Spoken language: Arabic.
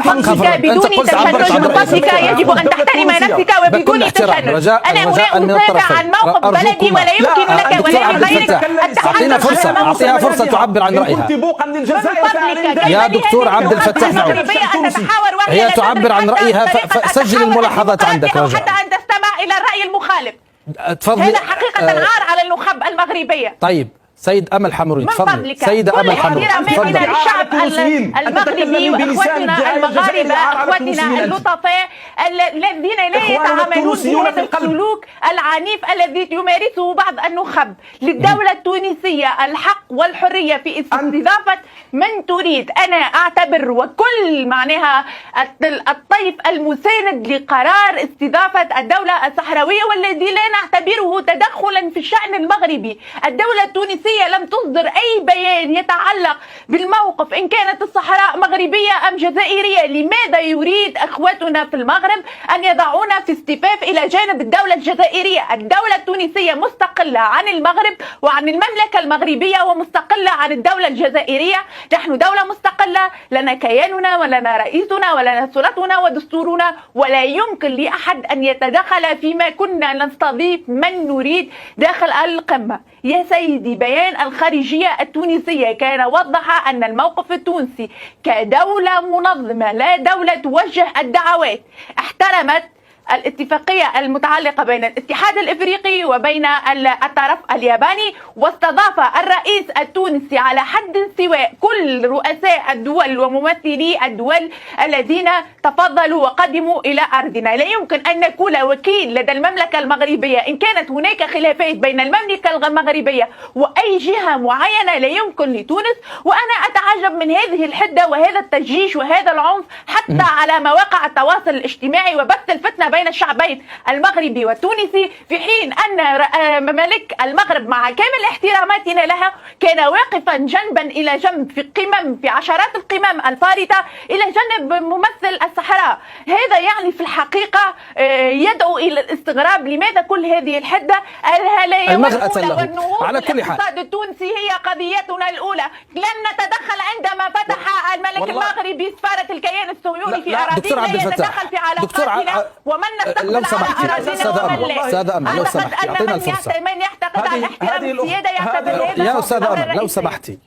فضلك بدون تشنج، من فضلك يجب أن تحترم نفسك وبدون تشنج. أنا هنا أدافع عن موقف بلدي ولا يمكن لك ولا لغيرك التحدث عن موقف. أعطيها فرصة تعبر عن رأيها. يا دكتور عبد الفتاح نعود، هي تعبر عن رأيها، فسجل الملاحظات عندك رجاء حتى أن تستمع إلى الرأي المخالف. تفضلي. هذا حقيقة عار على النخب المغربية. طيب سيد أمل حموري تفضلي. سيدة أمل حموري تفضلي. الشعب المغربي واخوتنا المغاربه، اخوتنا اللطفاء الذين لا يتعاملون بهذا السلوك العنيف الذي يمارسه بعض النخب. للدولة التونسية الحق والحرية في استضافة من تريد. أنا أعتبر وكل معناها الطيف المساند لقرار استضافة الدولة الصحراوية والذي لا نعتبره تدخلا في الشأن المغربي. الدولة التونسية لم تصدر أي بيان يتعلق بالموقف إن كانت الصحراء مغربية أم جزائرية. لماذا يريد أخواتنا في المغرب أن يضعونا في اصطفاف إلى جانب الدولة الجزائرية؟ الدولة التونسية مستقلة عن المغرب وعن المملكة المغربية ومستقلة عن الدولة الجزائرية. نحن دولة مستقلة، لنا كياننا ولنا رئيسنا ولنا سلطتنا ودستورنا، ولا يمكن لأحد أن يتدخل فيما كنا نستضيف من نريد داخل القمة. يا سيدي، بيان الخارجية التونسية كان وضح أن الموقف التونسي كدولة منظمة لا دولة توجه الدعوات احترمت الاتفاقية المتعلقة بين الاتحاد الإفريقي وبين الطرف الياباني، واستضاف الرئيس التونسي على حد سواء كل رؤساء الدول وممثلي الدول الذين تفضلوا وقدموا إلى أرضنا. لا يمكن أن نكون وكيل لدى المملكة المغربية إن كانت هناك خلافات بين المملكة المغربية وأي جهة معينة، لا يمكن لتونس. وأنا أتعجب من هذه الحدة وهذا التجيش وهذا العنف حتى على مواقع التواصل الاجتماعي وبث الفتنة بين الشعبين المغربي والتونسي، في حين أن ممالك المغرب مع كامل احتراماتنا لها كان واقفا جنبا إلى جنب في قمم، في عشرات القمم الفارطة إلى جنب ممثل الصحراء. هذا يعني في الحقيقة يدعو إلى الاستغراب. لماذا كل هذه الحدة؟ على كل حال الاقتصاد التونسي هي قضيتنا الأولى. لن نتدخل عندما فتح الملك المغربي سفارة الكيان الصهيوني في أراضينا، لا يتدخل في علاقاتنا ومن لو سمحتي أستاذة أمل لو سمحتي أعطينا الفرصة. من يعتقد على احترام السيادة يعتبر هذا يا أستاذة أمل لو سمحتي